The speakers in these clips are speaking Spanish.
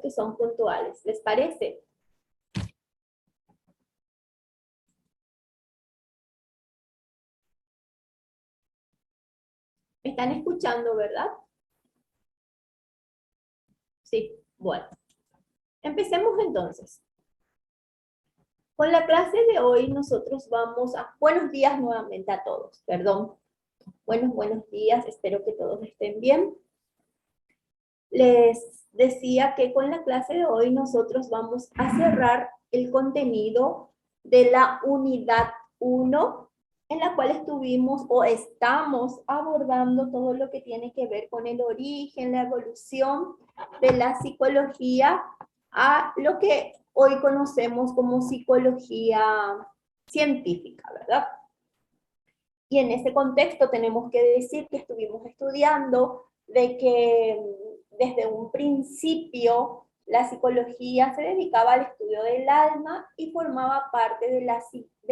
que son puntuales. ¿Les parece? ¿Me están escuchando, verdad? Sí, bueno. Empecemos entonces. Con la clase de hoy nosotros vamos a... Buenos días nuevamente a todos, perdón. Buenos días, espero que todos estén bien. Les decía que con la clase de hoy nosotros vamos a cerrar el contenido de la unidad 1, en la cual estuvimos o estamos abordando todo lo que tiene que ver con el origen, la evolución de la psicología a lo que hoy conocemos como psicología científica, ¿verdad? Y en ese contexto tenemos que decir que estuvimos estudiando de que desde un principio la psicología se dedicaba al estudio del alma y formaba parte de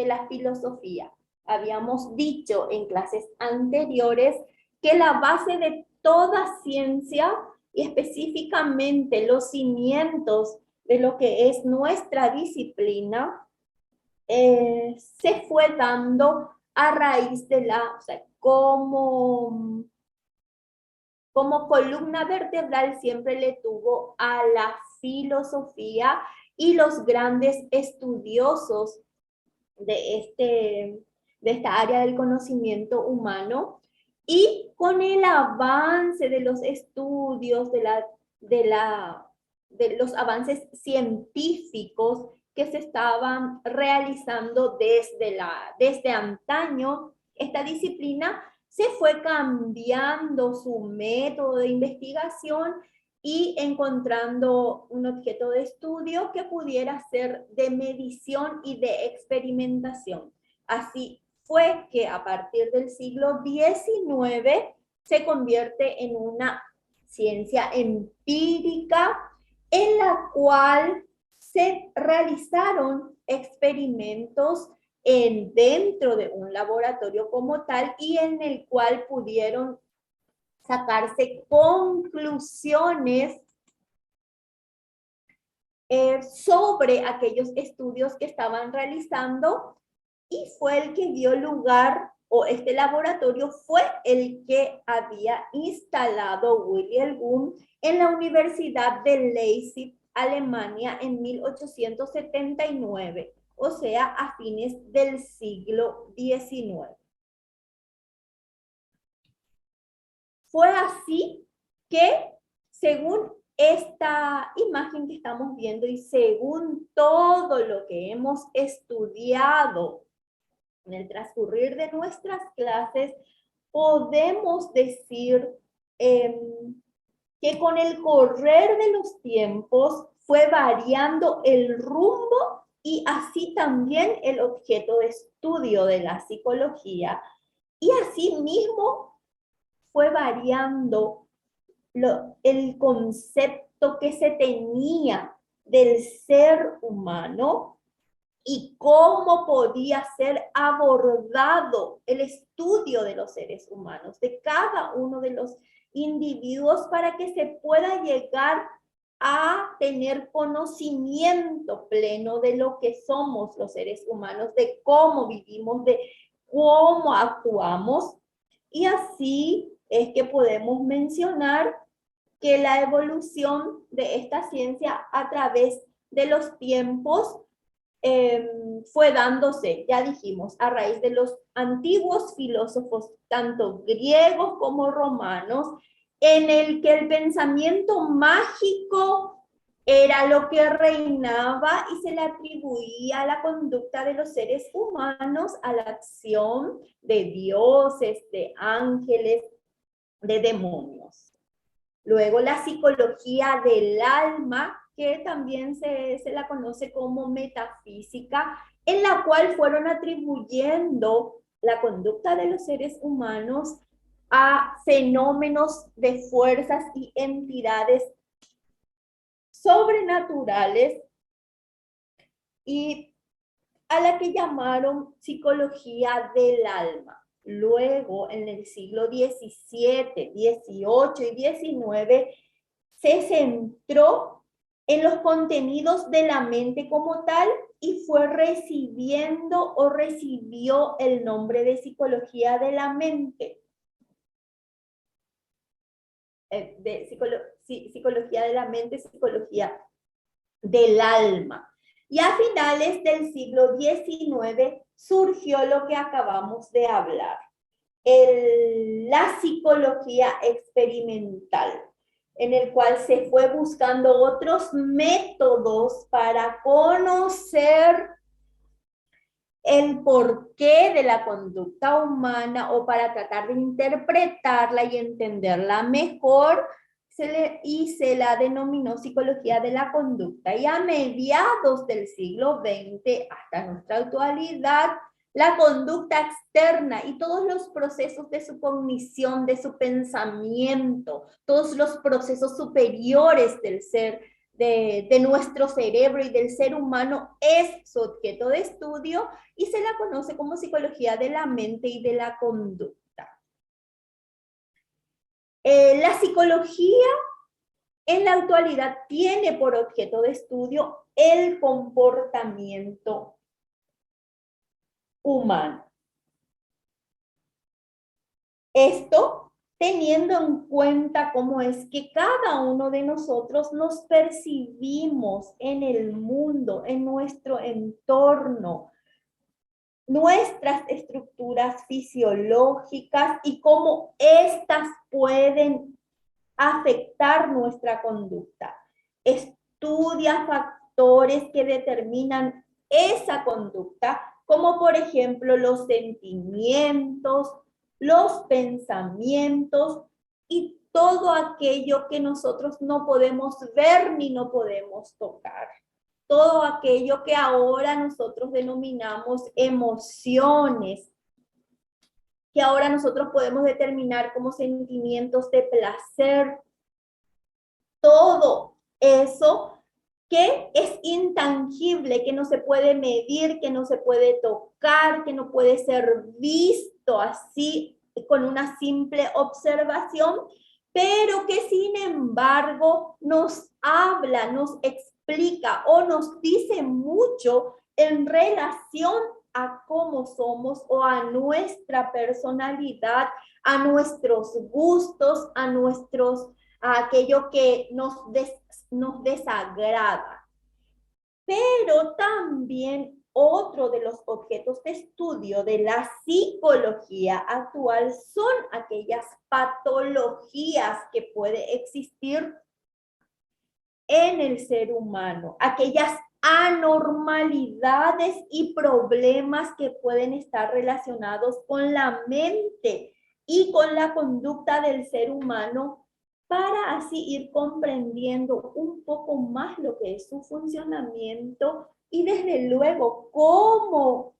la filosofía. Habíamos dicho en clases anteriores que la base de toda ciencia y específicamente los cimientos de lo que es nuestra disciplina se fue dando a raíz de o sea, como columna vertebral siempre le tuvo a la filosofía y los grandes estudiosos de esta área del conocimiento humano. Y con el avance de los estudios, de los avances científicos que se estaban realizando desde antaño, esta disciplina se fue cambiando su método de investigación y encontrando un objeto de estudio que pudiera ser de medición y de experimentación. Así fue que a partir del siglo XIX se convierte en una ciencia empírica en la cual se realizaron experimentos dentro de un laboratorio como tal y en el cual pudieron sacarse conclusiones sobre aquellos estudios que estaban realizando y fue el que dio lugar, o este laboratorio fue el que había instalado Wilhelm Wundt en la Universidad de Leipzig, Alemania, en 1879, o sea, a fines del siglo XIX. Fue así que, según esta imagen que estamos viendo y según todo lo que hemos estudiado en el transcurrir de nuestras clases, podemos decir que con el correr de los tiempos fue variando el rumbo y así también el objeto de estudio de la psicología. Y así mismo fue variando el concepto que se tenía del ser humano y cómo podía ser abordado el estudio de los seres humanos, de cada uno de los individuos, para que se pueda llegar a tener conocimiento pleno de lo que somos los seres humanos, de cómo vivimos, de cómo actuamos. Y así es que podemos mencionar que la evolución de esta ciencia a través de los tiempos fue dándose, ya dijimos, a raíz de los antiguos filósofos, tanto griegos como romanos, en el que el pensamiento mágico era lo que reinaba y se le atribuía a la conducta de los seres humanos, a la acción de dioses, de ángeles, de demonios. Luego la psicología del alma, que también se la conoce como metafísica, en la cual fueron atribuyendo la conducta de los seres humanos a fenómenos de fuerzas y entidades sobrenaturales y a la que llamaron psicología del alma. Luego, en el siglo XVII, XVIII y XIX, se centró en los contenidos de la mente como tal y fue recibiendo o recibió el nombre de psicología de la mente. Psicología de la mente, psicología del alma. Y a finales del siglo XIX surgió lo que acabamos de hablar, la psicología experimental, en el cual se fue buscando otros métodos para conocer el porqué de la conducta humana o para tratar de interpretarla y entenderla mejor, se la denominó psicología de la conducta. Y a mediados del siglo XX hasta nuestra actualidad, la conducta externa y todos los procesos de su cognición, de su pensamiento, todos los procesos superiores del ser, de nuestro cerebro y del ser humano es su objeto de estudio y se la conoce como psicología de la mente y de la conducta. La psicología en la actualidad tiene por objeto de estudio el comportamiento humano. Esto teniendo en cuenta cómo es que cada uno de nosotros nos percibimos en el mundo, en nuestro entorno, nuestras estructuras fisiológicas y cómo éstas pueden afectar nuestra conducta. Estudia factores que determinan esa conducta, como por ejemplo los sentimientos, los pensamientos y todo aquello que nosotros no podemos ver ni no podemos tocar. Todo aquello que ahora nosotros denominamos emociones, que ahora nosotros podemos determinar como sentimientos de placer, todo eso que es intangible, que no se puede medir, que no se puede tocar, que no puede ser visto así con una simple observación, pero que sin embargo nos habla, nos explica o nos dice mucho en relación a cómo somos o a nuestra personalidad, a nuestros gustos, a aquello que nos desagrada. Pero también otro de los objetos de estudio de la psicología actual son aquellas patologías que puede existir en el ser humano, aquellas anormalidades y problemas que pueden estar relacionados con la mente y con la conducta del ser humano, para así ir comprendiendo un poco más lo que es su funcionamiento y desde luego cómo,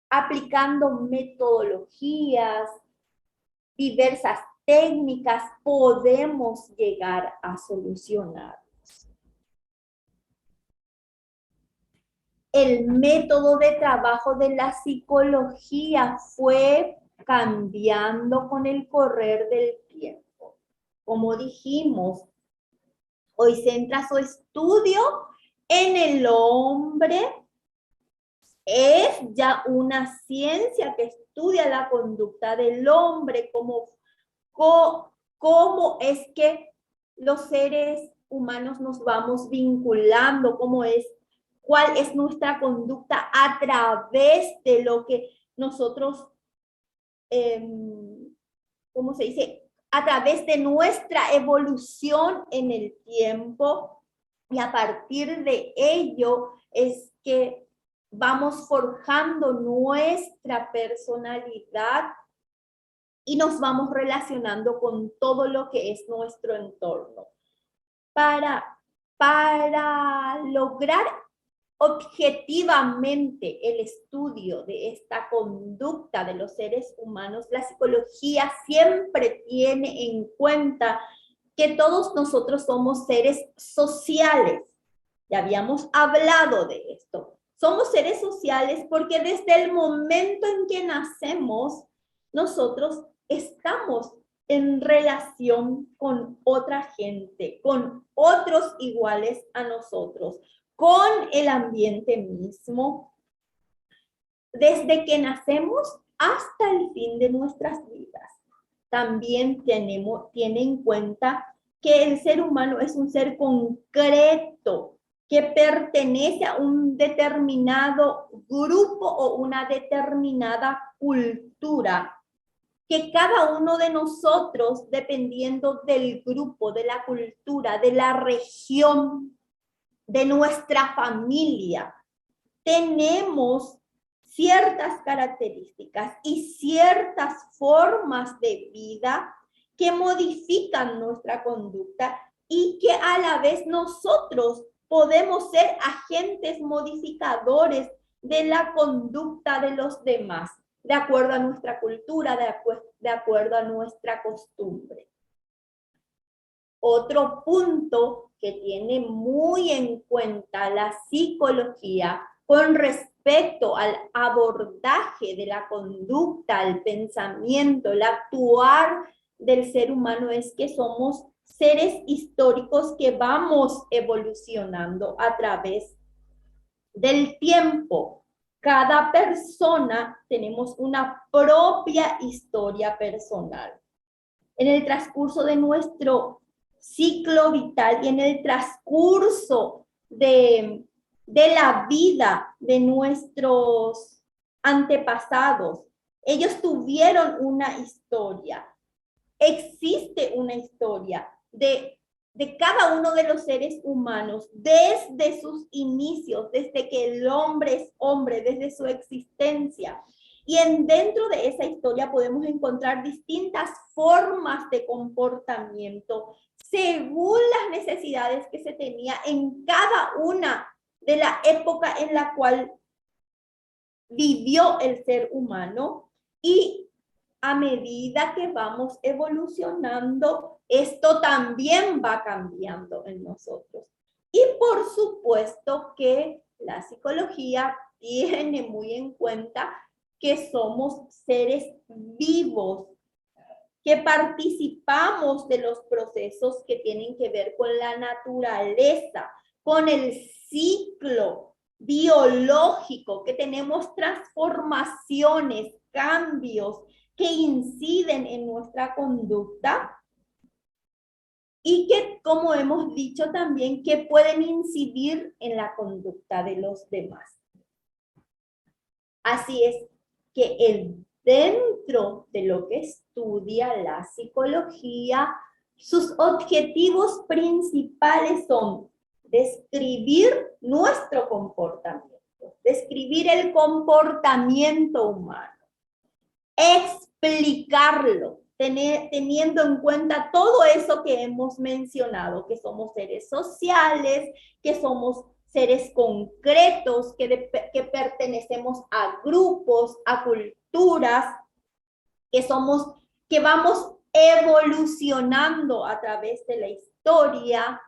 aplicando metodologías, diversas técnicas, podemos llegar a solucionar. El método de trabajo de la psicología fue cambiando con el correr del tiempo. Como dijimos, hoy centra su estudio en el hombre. Es ya una ciencia que estudia la conducta del hombre, cómo es que los seres humanos nos vamos vinculando, cuál es nuestra conducta a través de lo que nosotros, ¿cómo se dice? A través de nuestra evolución en el tiempo, y a partir de ello es que vamos forjando nuestra personalidad y nos vamos relacionando con todo lo que es nuestro entorno. Para lograr objetivamente el estudio de esta conducta de los seres humanos, la psicología siempre tiene en cuenta que todos nosotros somos seres sociales. Ya habíamos hablado de esto. Somos seres sociales porque desde el momento en que nacemos, nosotros estamos en relación con otra gente, con otros iguales a nosotros, con el ambiente mismo, desde que nacemos hasta el fin de nuestras vidas. También tiene en cuenta que el ser humano es un ser concreto, que pertenece a un determinado grupo o una determinada cultura, que cada uno de nosotros, dependiendo del grupo, de la cultura, de la región, de nuestra familia, tenemos ciertas características y ciertas formas de vida que modifican nuestra conducta y que a la vez nosotros podemos ser agentes modificadores de la conducta de los demás, de acuerdo a nuestra cultura, de acuerdo a nuestra costumbre. Otro punto que tiene muy en cuenta la psicología con respecto al abordaje de la conducta, el pensamiento, el actuar del ser humano es que somos seres históricos que vamos evolucionando a través del tiempo. Cada persona tenemos una propia historia personal. En el transcurso de nuestro ciclo vital y en el transcurso de la vida de nuestros antepasados, ellos tuvieron una historia. Existe una historia de cada uno de los seres humanos desde sus inicios, desde que el hombre es hombre, desde su existencia. Y dentro de esa historia podemos encontrar distintas formas de comportamiento según las necesidades que se tenía en cada una de la época en la cual vivió el ser humano. Y a medida que vamos evolucionando, esto también va cambiando en nosotros. Y por supuesto que la psicología tiene muy en cuenta que somos seres vivos, que participamos de los procesos que tienen que ver con la naturaleza, con el ciclo biológico, que tenemos transformaciones, cambios que inciden en nuestra conducta y que, como hemos dicho también, que pueden incidir en la conducta de los demás. Así es que dentro de lo que estudia la psicología, sus objetivos principales son describir nuestro comportamiento, describir el comportamiento humano, explicarlo, teniendo en cuenta todo eso que hemos mencionado, que somos seres sociales, que somos seres concretos, que pertenecemos a grupos, a culturas, que vamos evolucionando a través de la historia.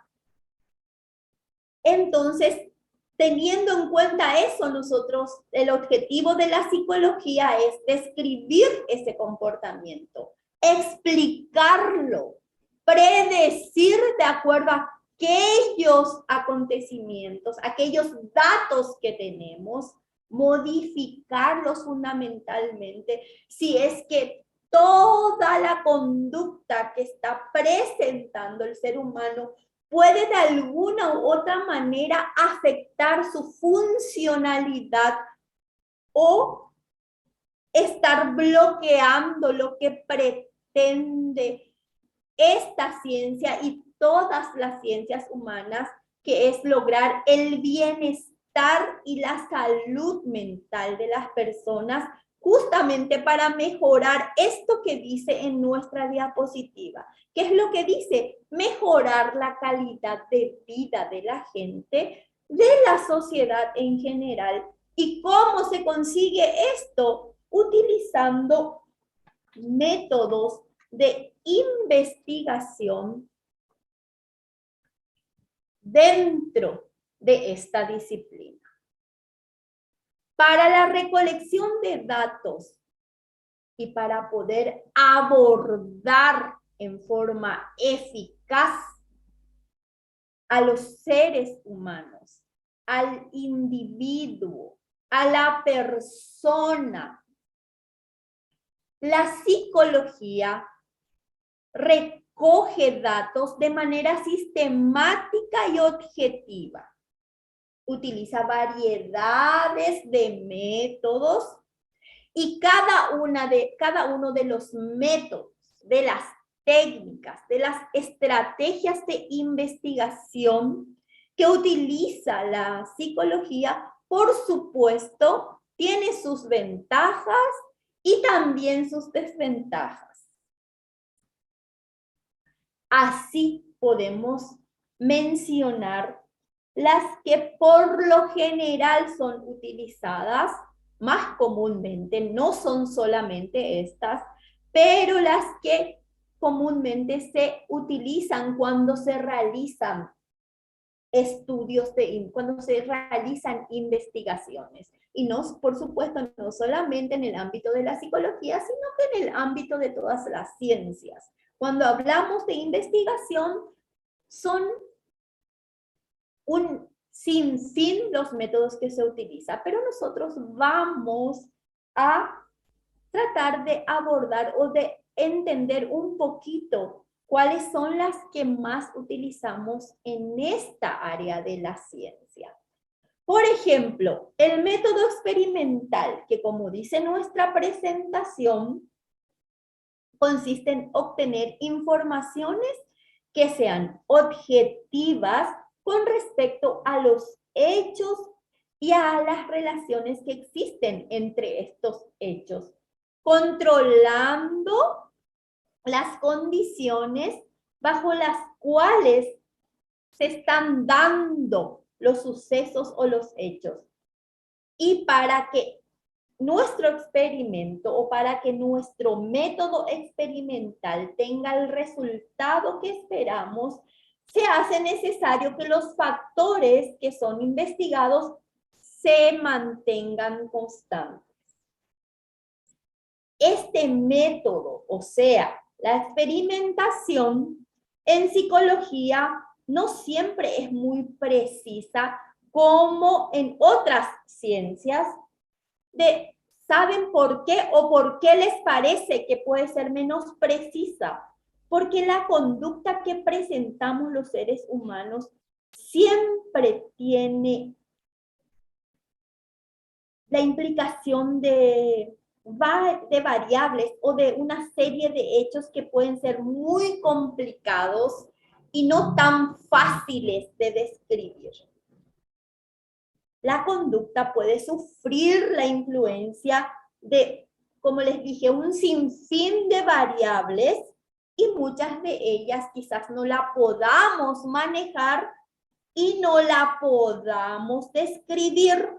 Entonces, teniendo en cuenta eso, nosotros, el objetivo de la psicología es describir ese comportamiento, explicarlo, predecir de acuerdo a aquellos acontecimientos, aquellos datos que tenemos, modificarlos fundamentalmente, si es que toda la conducta que está presentando el ser humano puede de alguna u otra manera afectar su funcionalidad o estar bloqueando lo que pretende esta ciencia y todas las ciencias humanas, que es lograr el bienestar y la salud mental de las personas, justamente para mejorar esto que dice en nuestra diapositiva. ¿Qué es lo que dice? Mejorar la calidad de vida de la gente, de la sociedad en general. ¿Y cómo se consigue esto? Utilizando métodos de investigación dentro de esta disciplina. Para la recolección de datos y para poder abordar en forma eficaz a los seres humanos, al individuo, a la persona. La psicología recoge datos de manera sistemática y objetiva. Utiliza variedades de métodos y cada uno de los métodos, de las técnicas, de las estrategias de investigación que utiliza la psicología, por supuesto, tiene sus ventajas y también sus desventajas. Así podemos mencionar las que por lo general son utilizadas más comúnmente, no son solamente estas, pero las que comúnmente se utilizan cuando se realizan estudios, cuando se realizan investigaciones. Y no, por supuesto, no solamente en el ámbito de la psicología, sino que en el ámbito de todas las ciencias. Cuando hablamos de investigación, son un sinfín los métodos que se utilizan, pero nosotros vamos a tratar de abordar o de entender un poquito cuáles son las que más utilizamos en esta área de la ciencia. Por ejemplo, el método experimental, que como dice nuestra presentación, consiste en obtener informaciones que sean objetivas con respecto a los hechos y a las relaciones que existen entre estos hechos, controlando las condiciones bajo las cuales se están dando los sucesos o los hechos. Y para que nuestro experimento o para que nuestro método experimental tenga el resultado que esperamos, se hace necesario que los factores que son investigados se mantengan constantes. Este método, o sea, la experimentación en psicología no siempre es muy precisa como en otras ciencias. ¿Saben por qué o por qué les parece que puede ser menos precisa? Porque la conducta que presentamos los seres humanos siempre tiene la implicación de variables o de una serie de hechos que pueden ser muy complicados y no tan fáciles de describir. La conducta puede sufrir la influencia de, como les dije, un sinfín de variables y muchas de ellas quizás no la podamos manejar y no la podamos describir.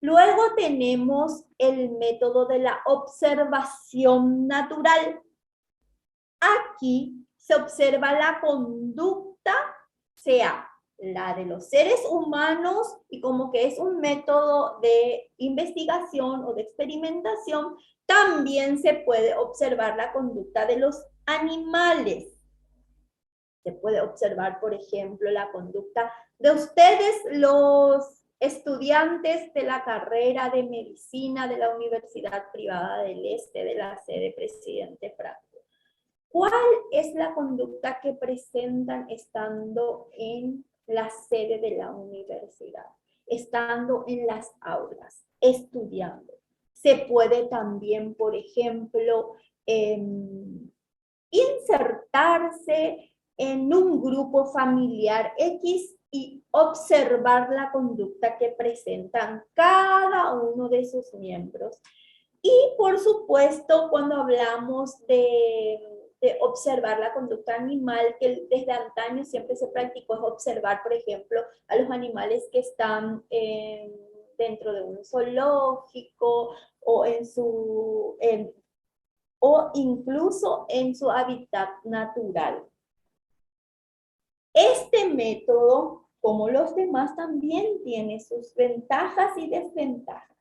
Luego tenemos el método de la observación natural. Aquí se observa la conducta, sea la de los seres humanos, y como que es un método de investigación o de experimentación, también se puede observar la conducta de los animales. Se puede observar, por ejemplo, la conducta de ustedes, los estudiantes de la carrera de medicina de la Universidad Privada del Este, de la sede Presidente Franco. ¿Cuál es la conducta que presentan estando en la sede de la universidad, estando en las aulas, estudiando? Se puede también, por ejemplo, insertarse en un grupo familiar X y observar la conducta que presentan cada uno de sus miembros. Y por supuesto, cuando hablamos de observar la conducta animal, que desde antaño siempre se practicó, es observar, por ejemplo, a los animales que están dentro de un zoológico o o incluso en su hábitat natural. Este método, como los demás, también tiene sus ventajas y desventajas.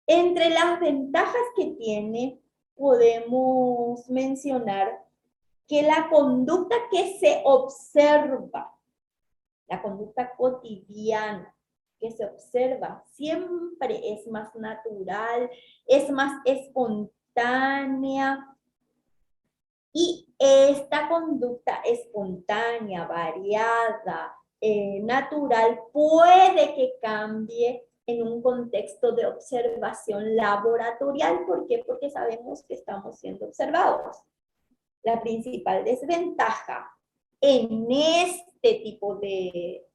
Entre las ventajas que tiene, podemos mencionar que la conducta que se observa, la conducta cotidiana que se observa, siempre es más natural, es más espontánea. Y esta conducta espontánea, variada, natural, puede que cambie en un contexto de observación laboratorial. ¿Por qué? Porque sabemos que estamos siendo observados. La principal desventaja en este tipo de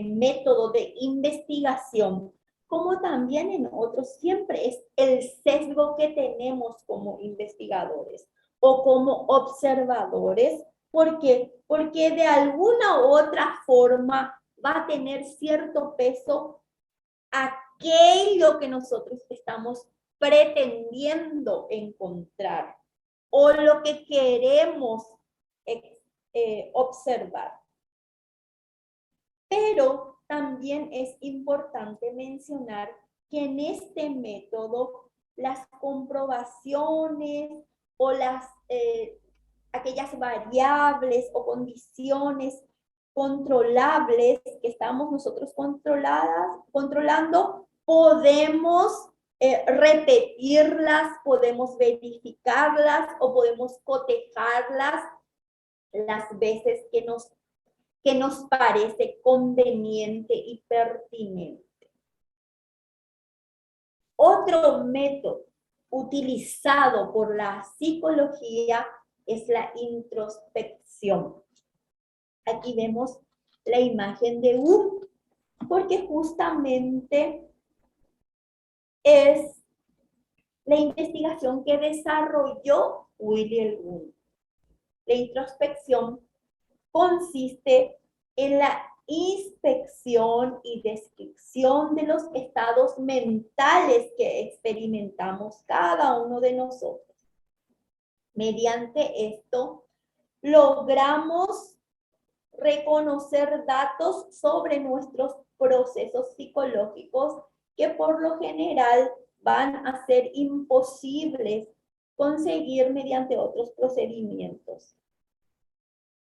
método de investigación, como también en otros, siempre es el sesgo que tenemos como investigadores o como observadores. ¿Por qué? Porque de alguna u otra forma va a tener cierto peso aquello que nosotros estamos pretendiendo encontrar o lo que queremos observar. Pero también es importante mencionar que en este método las comprobaciones o aquellas variables o condiciones controlables que estamos nosotros controlando, podemos repetirlas, podemos verificarlas o podemos cotejarlas las veces que nos parece conveniente y pertinente. Otro método utilizado por la psicología es la introspección. Aquí vemos la imagen de porque justamente es la investigación que desarrolló William Wundt. La introspección consiste en la inspección y descripción de los estados mentales que experimentamos cada uno de nosotros. Mediante esto, logramos reconocer datos sobre nuestros procesos psicológicos que por lo general van a ser imposibles conseguir mediante otros procedimientos.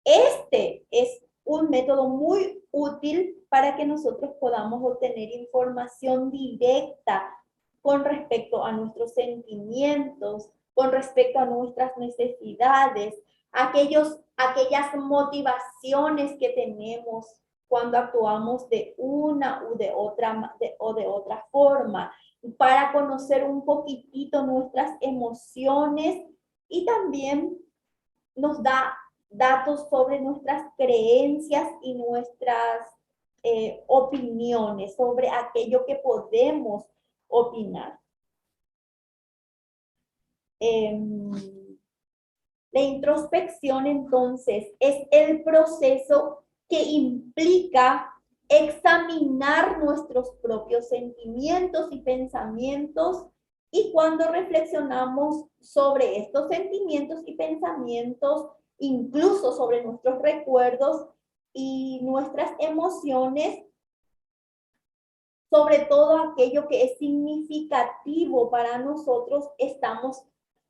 Este es un método muy útil para que nosotros podamos obtener información directa con respecto a nuestros sentimientos, con respecto a nuestras necesidades, aquellas motivaciones que tenemos cuando actuamos de una u de otra forma, para conocer un poquitito nuestras emociones y también nos da datos sobre nuestras creencias y nuestras opiniones, sobre aquello que podemos opinar. La introspección, entonces, es el proceso que implica examinar nuestros propios sentimientos y pensamientos, y cuando reflexionamos sobre estos sentimientos y pensamientos, incluso sobre nuestros recuerdos y nuestras emociones, sobre todo aquello que es significativo para nosotros,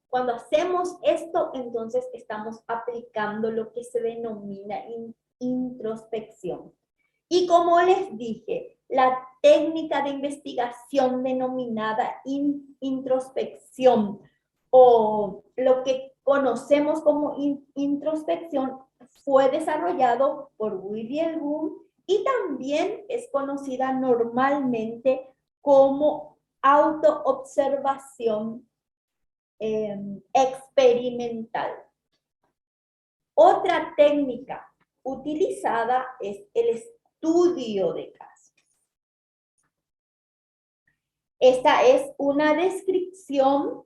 cuando hacemos esto, entonces estamos aplicando lo que se denomina introspección. Y como les dije, la técnica de investigación denominada introspección, o lo que conocemos como introspección, fue desarrollado por William Wundt y también es conocida normalmente como autoobservación experimental. Otra técnica utilizada es el estudio de casos. Esta es una descripción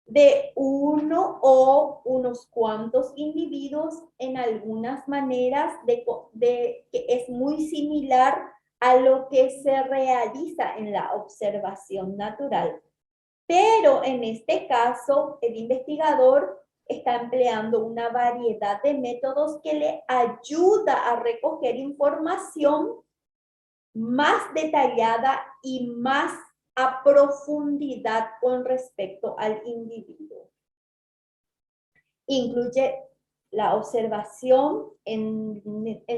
de uno o unos cuantos individuos en algunas maneras que es muy similar a lo que se realiza en la observación natural. Pero en este caso, el investigador está empleando una variedad de métodos que le ayuda a recoger información más detallada y más a profundidad con respecto al individuo. Incluye la observación en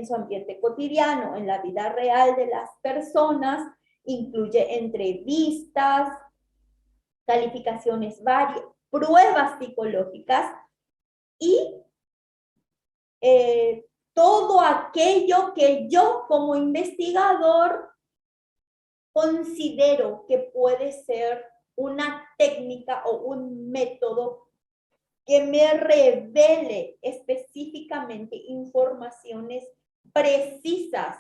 su ambiente cotidiano, en la vida real de las personas, incluye entrevistas, calificaciones varias, pruebas psicológicas y todo aquello que yo como investigador considero que puede ser una técnica o un método que me revele específicamente informaciones precisas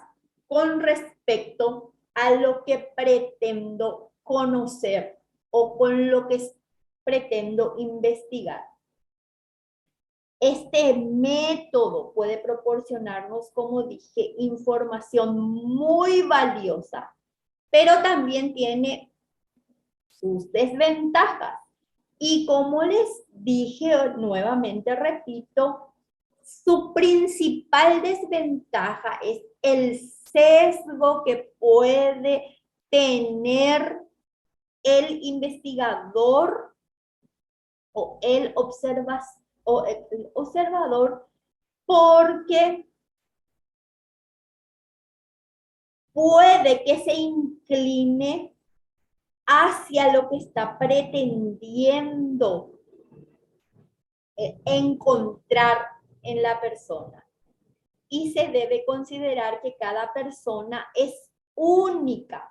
con respecto a lo que pretendo conocer o con lo que pretendo investigar. Este método puede proporcionarnos, como dije, información muy valiosa, pero también tiene sus desventajas. Y como les dije, nuevamente repito, su principal desventaja es el sesgo que puede tener el investigador o el observador, porque puede que se incline hacia lo que está pretendiendo encontrar en la persona. Y se debe considerar que cada persona es única,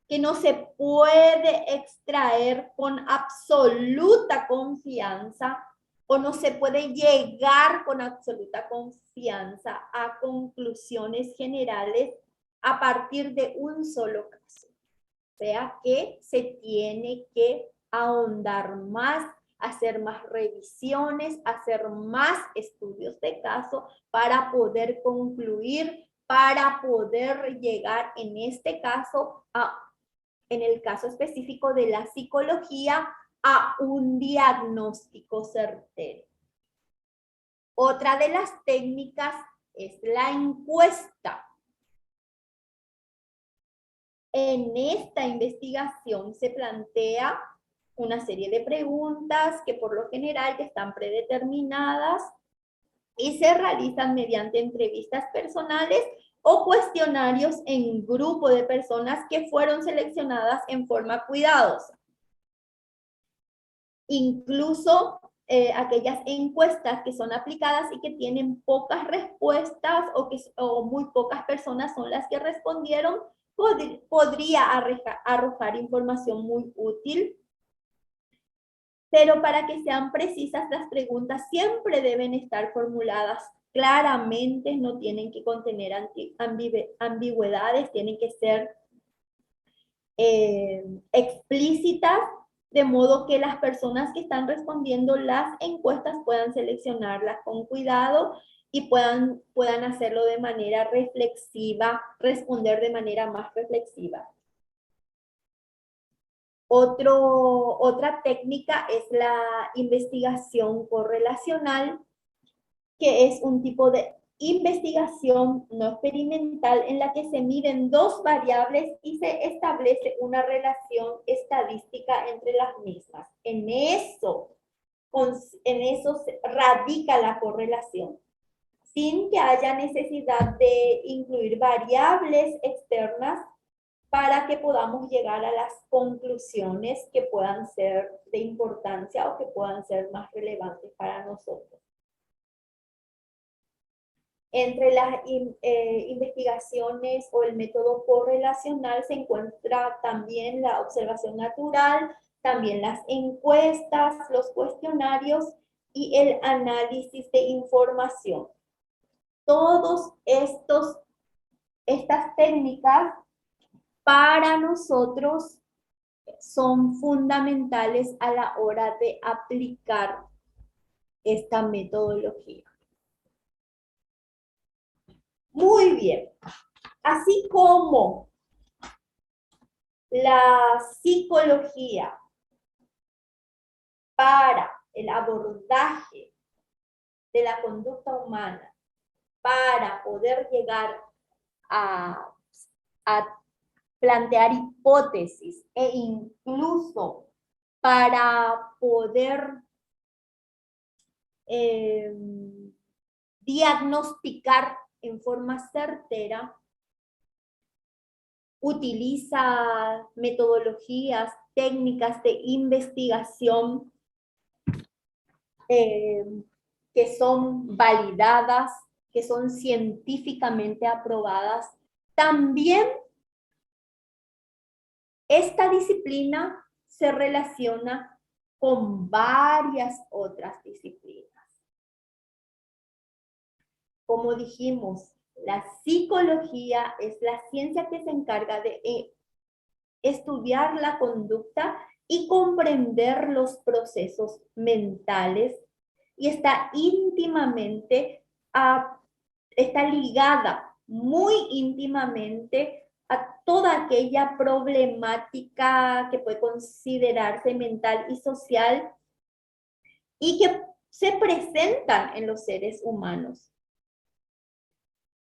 que no se puede extraer con absoluta confianza o no se puede llegar con absoluta confianza a conclusiones generales a partir de un solo caso. O sea que se tiene que ahondar más, hacer más revisiones, hacer más estudios de caso para poder concluir, para poder llegar en este caso, en el caso específico de la psicología, a un diagnóstico certero. Otra de las técnicas es la encuesta. En esta investigación se plantea una serie de preguntas que por lo general ya están predeterminadas y se realizan mediante entrevistas personales o cuestionarios en grupo de personas que fueron seleccionadas en forma cuidadosa. Incluso aquellas encuestas que son aplicadas y que tienen pocas respuestas o muy pocas personas son las que respondieron, podría arrojar información muy útil. Pero para que sean precisas las preguntas siempre deben estar formuladas claramente, no tienen que contener ambigüedades, tienen que ser explícitas, de modo que las personas que están respondiendo las encuestas puedan seleccionarlas con cuidado y puedan hacerlo de manera reflexiva, responder de manera más reflexiva. Otra técnica es la investigación correlacional, que es un tipo de investigación no experimental en la que se miden dos variables y se establece una relación estadística entre las mismas. En eso radica la correlación, sin que haya necesidad de incluir variables externas para que podamos llegar a las conclusiones que puedan ser de importancia o que puedan ser más relevantes para nosotros. Entre las investigaciones o el método correlacional se encuentra también la observación natural, también las encuestas, los cuestionarios y el análisis de información. Todas estas técnicas para nosotros son fundamentales a la hora de aplicar esta metodología. Muy bien. Así como la psicología para el abordaje de la conducta humana, para poder llegar a plantear hipótesis e incluso para poder diagnosticar en forma certera, utiliza metodologías, técnicas de investigación que son validadas, que son científicamente aprobadas. También esta disciplina se relaciona con varias otras disciplinas. Como dijimos, la psicología es la ciencia que se encarga de estudiar la conducta y comprender los procesos mentales y está está ligada muy íntimamente a toda aquella problemática que puede considerarse mental y social y que se presentan en los seres humanos.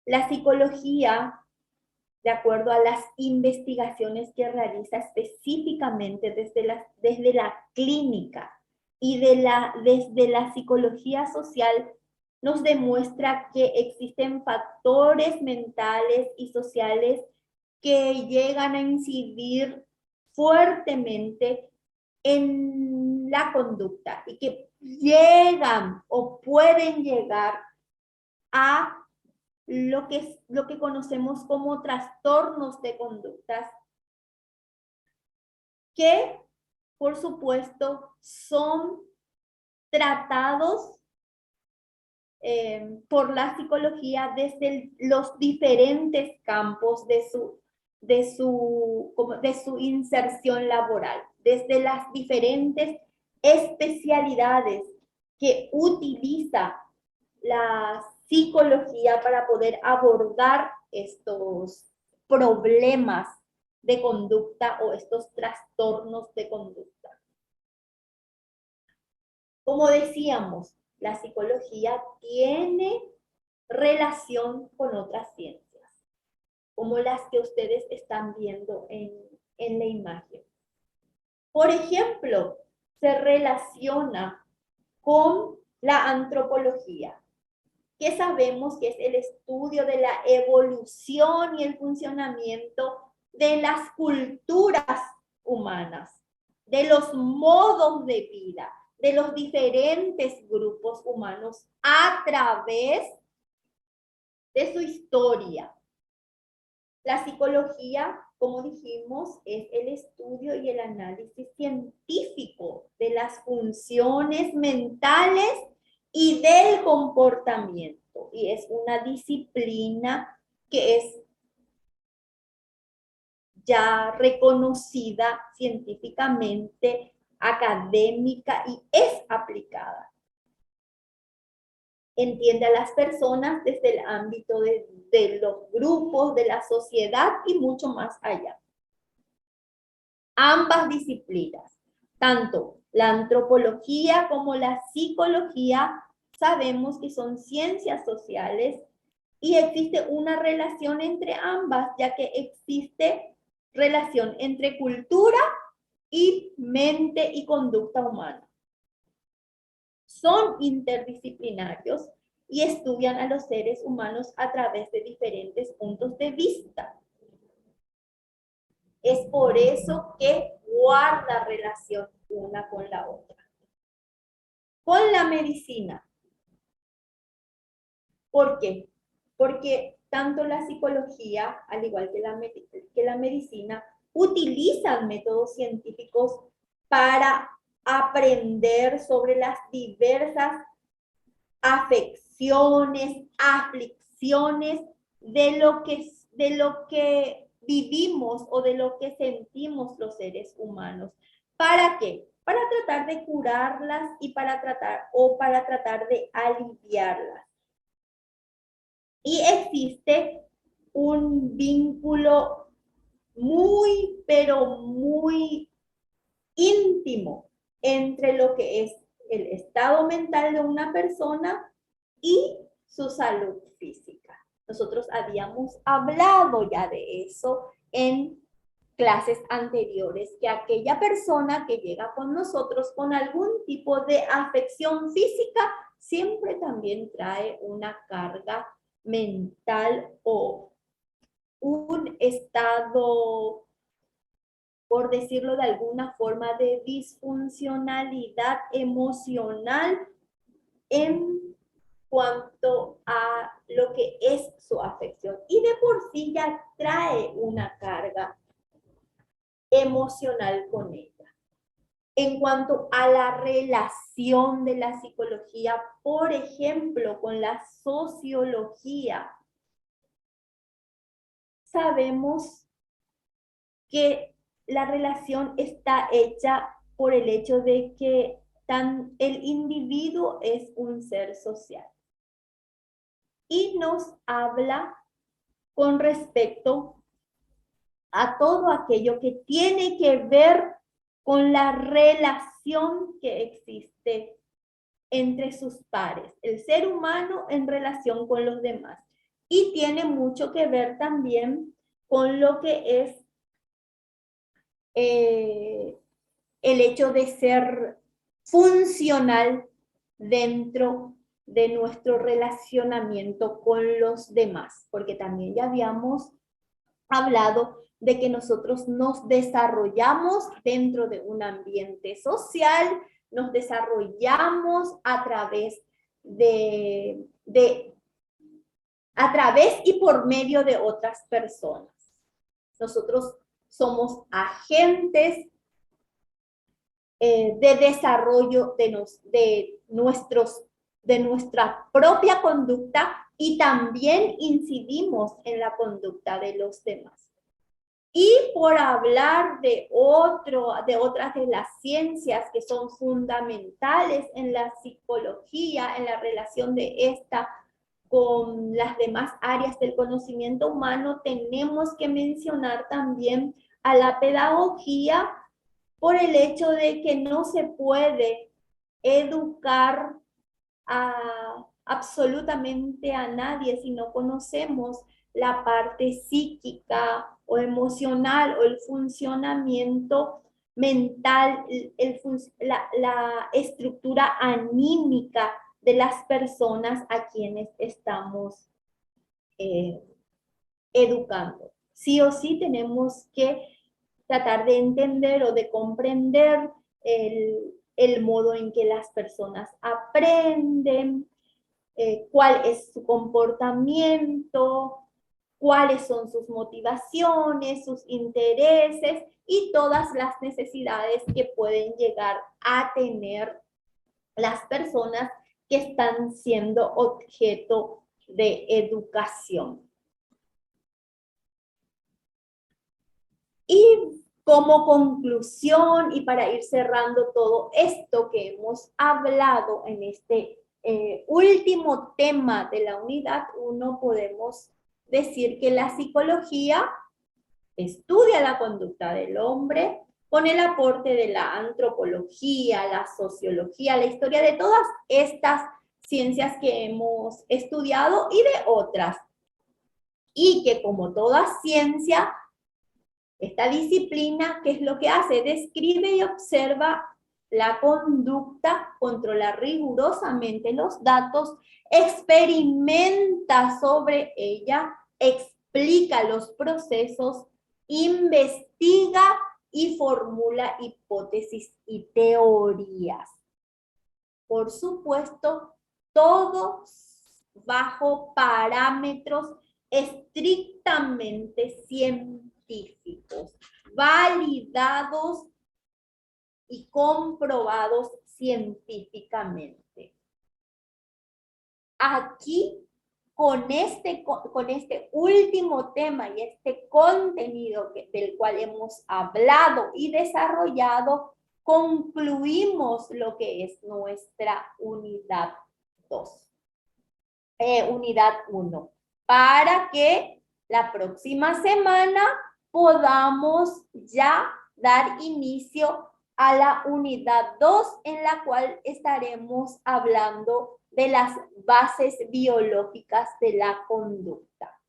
La psicología, de acuerdo a las investigaciones que realiza específicamente desde la clínica y desde la psicología social, nos demuestra que existen factores mentales y sociales que llegan a incidir fuertemente en la conducta y que llegan o pueden llegar a lo que conocemos como trastornos de conductas, que por supuesto son tratados por la psicología desde los diferentes campos de su inserción laboral, desde las diferentes especialidades que utiliza la psicología para poder abordar estos problemas de conducta o estos trastornos de conducta. Como decíamos, la psicología tiene relación con otras ciencias, como las que ustedes están viendo en la imagen. Por ejemplo, se relaciona con la antropología, que sabemos que es el estudio de la evolución y el funcionamiento de las culturas humanas, de los modos de vida, de los diferentes grupos humanos a través de su historia. La psicología, como dijimos, es el estudio y el análisis científico de las funciones mentales y del comportamiento. Y es una disciplina que es ya reconocida científicamente, académica y es aplicada. Entiende a las personas desde el ámbito de los grupos, de la sociedad y mucho más allá. Ambas disciplinas, tanto la antropología como la psicología, sabemos que son ciencias sociales y existe una relación entre ambas, ya que existe relación entre cultura y mente y conducta humana. Son interdisciplinarios y estudian a los seres humanos a través de diferentes puntos de vista. Es por eso que guarda relación una con la otra. Con la medicina. ¿Por qué? Porque tanto la psicología, al igual que la medicina, utilizan métodos científicos para aprender sobre las diversas afecciones, aflicciones de lo que vivimos o de lo que sentimos los seres humanos. ¿Para qué? Para tratar de curarlas y para tratar de aliviarlas. Y existe un vínculo muy, pero muy íntimo entre lo que es el estado mental de una persona y su salud física. Nosotros habíamos hablado ya de eso en clases anteriores, que aquella persona que llega con nosotros con algún tipo de afección física siempre también trae una carga mental o un estado, por decirlo de alguna forma, de disfuncionalidad emocional en cuanto a lo que es su afección. Y de por sí ya trae una carga emocional con ella. En cuanto a la relación de la psicología, por ejemplo, con la sociología, sabemos que la relación está hecha por el hecho de que el individuo es un ser social. Y nos habla con respecto a todo aquello que tiene que ver con la relación que existe entre sus pares, el ser humano en relación con los demás. Y tiene mucho que ver también con lo que es el hecho de ser funcional dentro de nuestro relacionamiento con los demás, porque también ya habíamos hablado de que nosotros nos desarrollamos dentro de un ambiente social, nos desarrollamos a través a través y por medio de otras personas. Nosotros somos agentes de desarrollo de nuestra propia conducta y también incidimos en la conducta de los demás. Y por hablar de otras de las ciencias que son fundamentales en la psicología, en la relación de esta con las demás áreas del conocimiento humano, tenemos que mencionar también a la pedagogía por el hecho de que no se puede educar absolutamente a nadie si no conocemos la parte psíquica o emocional o el funcionamiento mental, la estructura anímica de las personas a quienes estamos educando. Sí o sí tenemos que tratar de entender o de comprender el modo en que las personas aprenden, cuál es su comportamiento, cuáles son sus motivaciones, sus intereses y todas las necesidades que pueden llegar a tener las personas que están siendo objeto de educación. Y como conclusión y para ir cerrando todo esto que hemos hablado en este último tema de la unidad 1, podemos decir que la psicología estudia la conducta del hombre con el aporte de la antropología, la sociología, la historia de todas estas ciencias que hemos estudiado y de otras. Y que como toda ciencia, esta disciplina, ¿qué es lo que hace? Describe y observa la conducta, controla rigurosamente los datos, experimenta sobre ella, explica los procesos, investiga y formula hipótesis y teorías. Por supuesto, todo bajo parámetros estrictamente científicos, validados y comprobados científicamente. Aquí, con este último tema y este contenido del cual hemos hablado y desarrollado, concluimos lo que es nuestra unidad 2. Unidad 1, para que la próxima semana podamos ya dar inicio a la unidad 2, en la cual estaremos hablando de las bases biológicas de la conducta.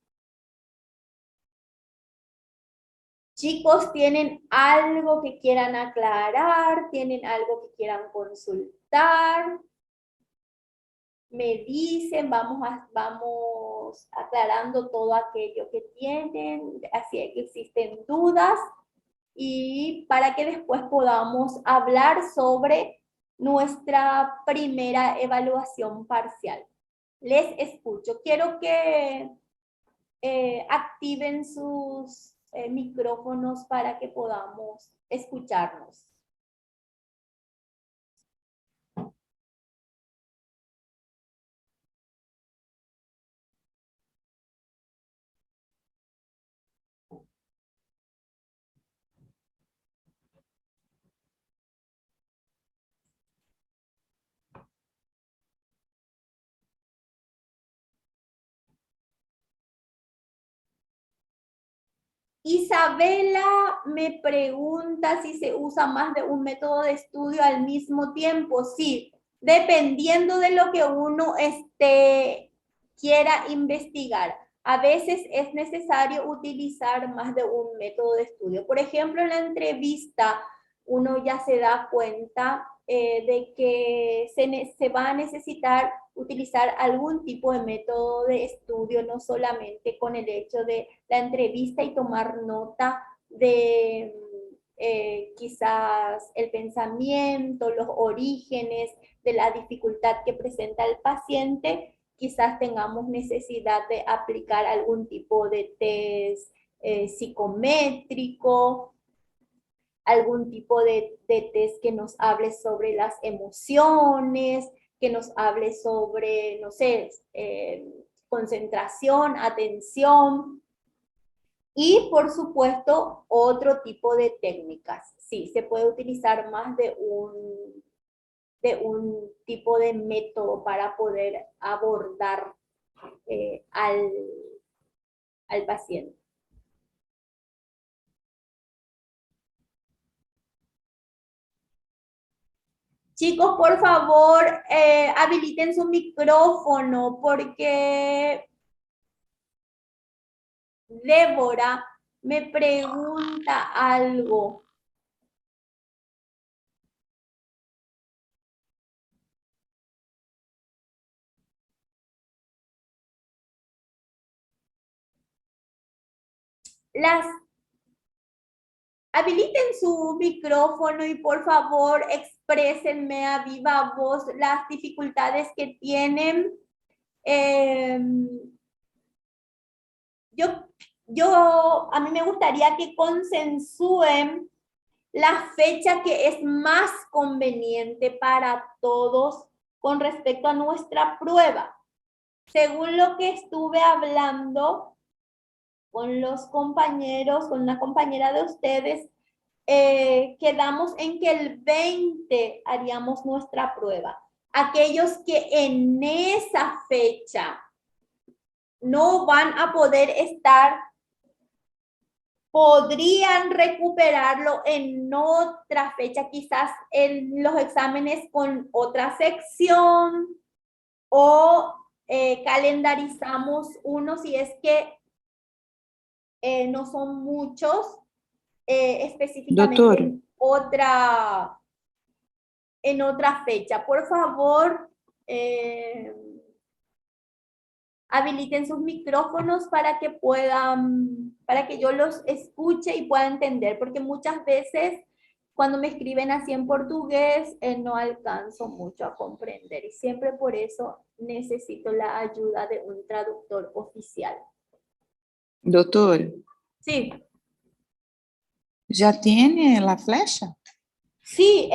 Chicos, ¿tienen algo que quieran aclarar? ¿Tienen algo que quieran consultar? Me dicen, vamos aclarando todo aquello que tienen, así que existen dudas, y para que después podamos hablar sobre nuestra primera evaluación parcial. Les escucho. Quiero que activen sus micrófonos para que podamos escucharnos. Isabela me pregunta si se usa más de un método de estudio al mismo tiempo. Sí, dependiendo de lo que uno quiera investigar. A veces es necesario utilizar más de un método de estudio. Por ejemplo, en la entrevista uno ya se da cuenta de que se va a necesitar utilizar algún tipo de método de estudio, no solamente con el hecho de la entrevista y tomar nota de quizás el pensamiento, los orígenes de la dificultad que presenta el paciente, quizás tengamos necesidad de aplicar algún tipo de test psicométrico, algún tipo de test que nos hable sobre las emociones, que nos hable sobre, no sé, concentración, atención, y por supuesto otro tipo de técnicas. Sí, se puede utilizar más de un tipo de método para poder abordar al paciente. Chicos, por favor, habiliten su micrófono porque Débora me pregunta algo. Habiliten su micrófono y por favor exprésenme a viva voz las dificultades que tienen. Eh, a mí me gustaría que consensúen la fecha que es más conveniente para todos con respecto a nuestra prueba. Según lo que estuve hablando con los compañeros, con una compañera de ustedes, quedamos en que el 20 haríamos nuestra prueba. Aquellos que en esa fecha no van a poder estar, podrían recuperarlo en otra fecha, quizás en los exámenes con otra sección, o calendarizamos uno si es que no son muchos, específicamente Doutor, en otra fecha. Por favor, habiliten sus micrófonos para que puedan, para que yo los escuche y pueda entender, porque muchas veces cuando me escriben así en portugués no alcanzo mucho a comprender, y siempre por eso necesito la ayuda de un traductor oficial. doutor, Sí. ¿ya tiene la flecha? Sí,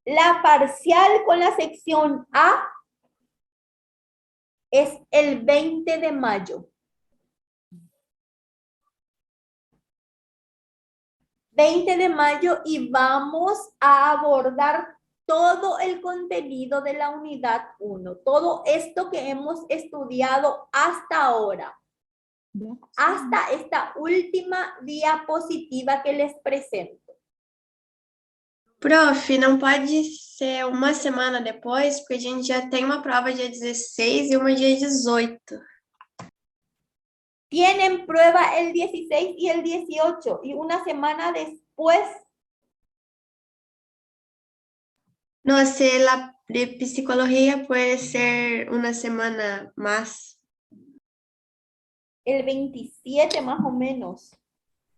la parcial con la sección A es el 20 de mayo. 20 de mayo, y vamos a abordar todo el contenido de la unidad 1, todo esto que hemos estudiado hasta ahora, hasta esta última diapositiva que les presento. Prof, não pode ser uma semana depois, porque a gente já tem uma prova dia 16 e uma dia 18. Tienen prueba el 16 y el 18 y una semana después. No sé, la de psicología puede ser una semana más. El 27 más o menos.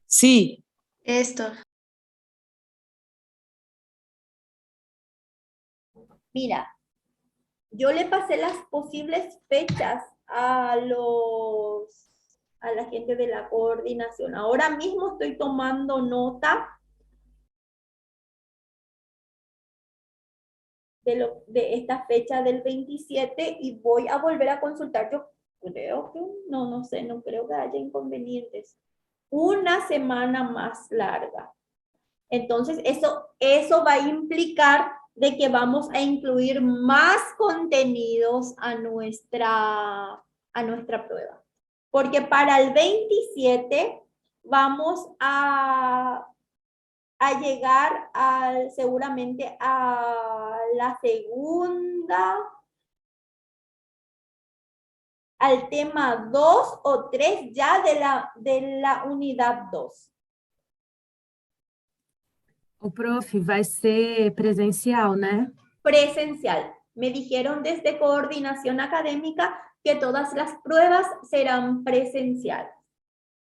Sí. Esto. Mira, yo le pasé las posibles fechas a la gente de la coordinación. Ahora mismo estoy tomando nota de esta fecha del 27 y voy a volver a consultar. Yo creo que, no sé, no creo que haya inconvenientes. Una semana más larga. Entonces, eso va a implicar de que vamos a incluir más contenidos a nuestra prueba. Porque para el 27 vamos a llegar seguramente a la segunda, al tema 2 o 3 ya de la unidad 2. O prof, vai ser presencial, né? Presencial. Me dijeron desde coordinación académica que todas las pruebas serán presenciales.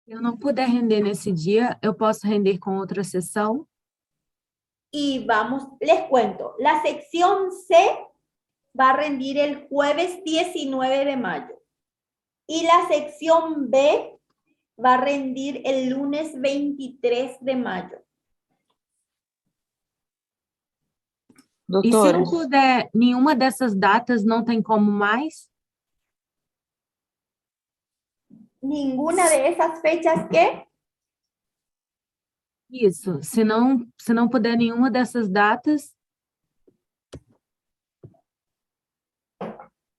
Se eu não puder render nesse dia, eu posso render com outra sessão? Y vamos, les cuento, la sección C va a rendir el jueves 19 de mayo y la sección B va a rendir el lunes 23 de mayo. E se Doutora, não puder nenhuma dessas datas, não tem como mais? Ninguna de esas fechas que Isso, se não puder nenhuma dessas datas,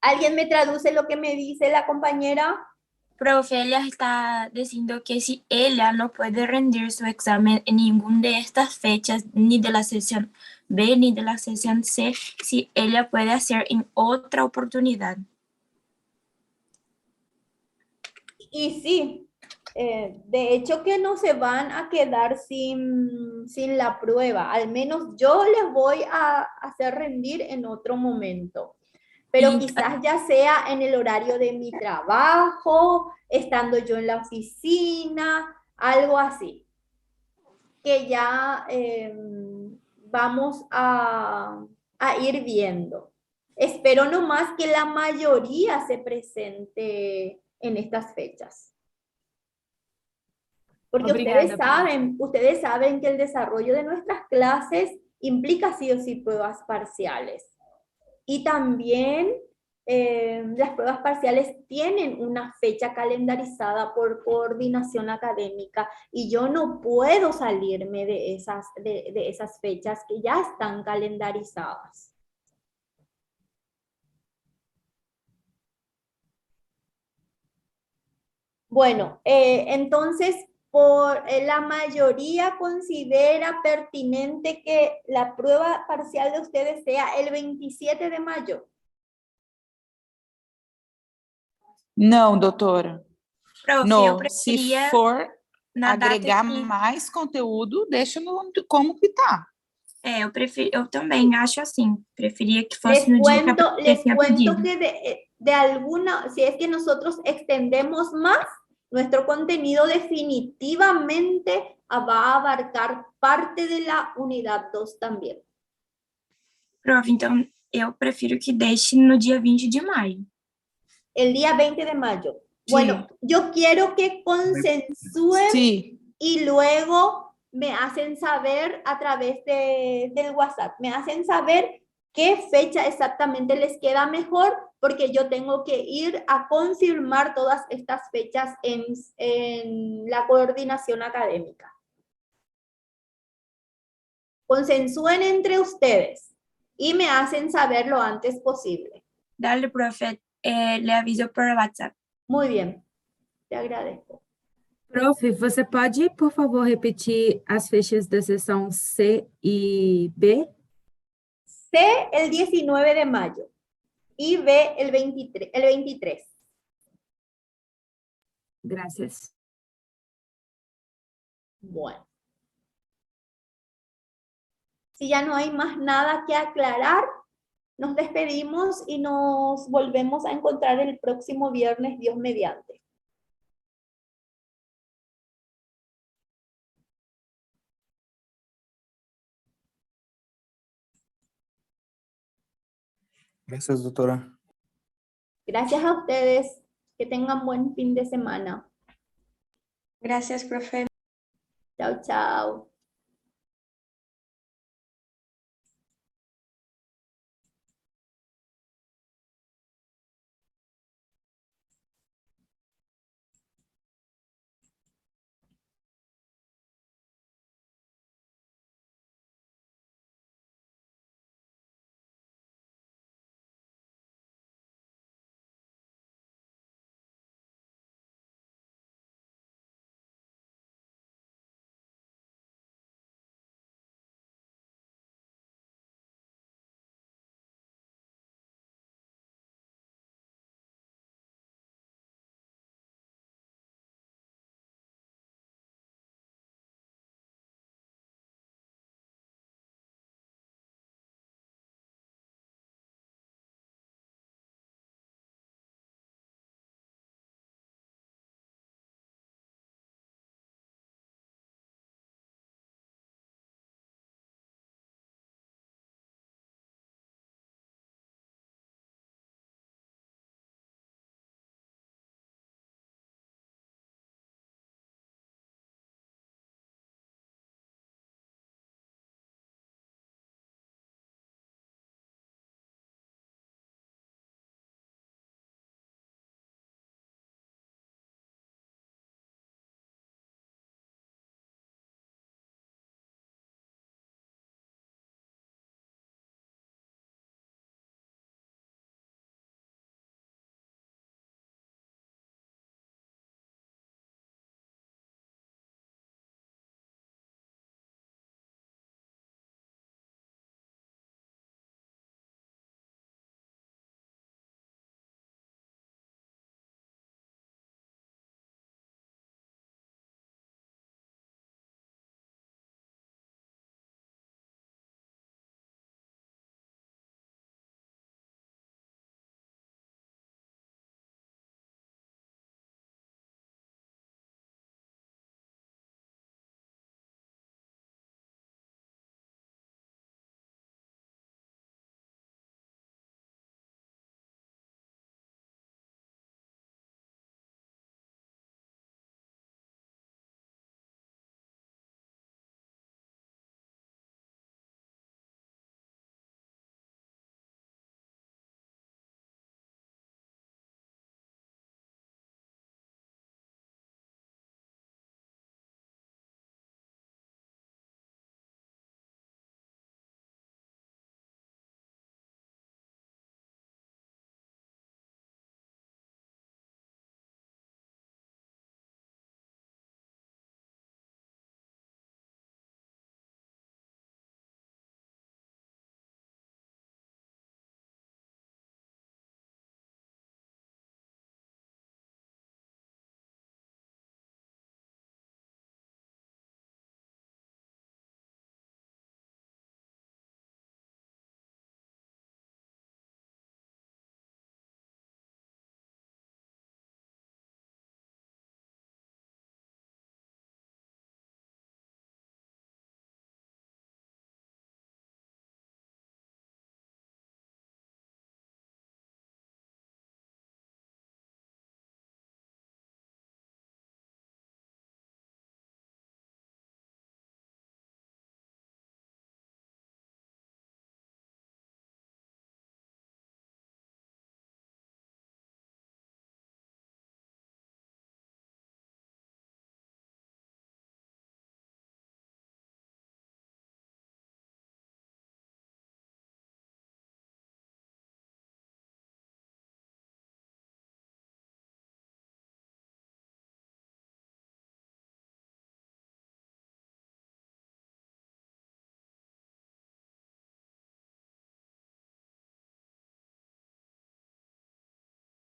¿alguien me traduce lo que me dice la compañera? Profe, ella está diciendo que si ella no puede rendir su examen en ninguna de estas fechas, ni de la sesión B ni de la sesión C, si ella puede hacer en otra oportunidad. Y sí, de hecho que no se van a quedar sin la prueba. Al menos yo les voy a hacer rendir en otro momento. Pero Y- quizás ya sea en el horario de mi trabajo, estando yo en la oficina, algo así. Que ya vamos a ir viendo. Espero nomás que la mayoría se presente en estas fechas. Porque Obrigada, ustedes saben que el desarrollo de nuestras clases implica sí o sí pruebas parciales. Y también las pruebas parciales tienen una fecha calendarizada por coordinación académica y yo no puedo salirme de esas fechas que ya están calendarizadas. Bueno, entonces, la mayoría considera pertinente que la prueba parcial de ustedes sea el 27 de mayo. não, doutora. Profe, eu Não, preferia se for na data agregar que... mais conteúdo, deixa como que tá. eu também acho assim. Preferia que fosse no dia que a profe Les tinha cuento pedido. que si es que nosotros extendemos más, nuestro contenido definitivamente va a abarcar parte de la unidad 2 también. Profe, então eu prefiro que deixe no dia 20 de maio. El día 20 de mayo. Bueno, yo quiero que consensúen Sí, y luego me hacen saber a través del WhatsApp, me hacen saber qué fecha exactamente les queda mejor, porque yo tengo que ir a confirmar todas estas fechas en la coordinación académica. Consensúen entre ustedes y me hacen saber lo antes posible. Dale, profe, le aviso por WhatsApp. Muy bien, te agradezco. Prof, você pode, por favor, repetir as fechas da sessão C e B? C el 19 de mayo y B el 23. Gracias. Bueno. Si ya no hay más nada que aclarar, nos despedimos y nos volvemos a encontrar el próximo viernes, Dios mediante. Gracias, doctora. Gracias a ustedes. Que tengan buen fin de semana. Gracias, profe. Chao, chao.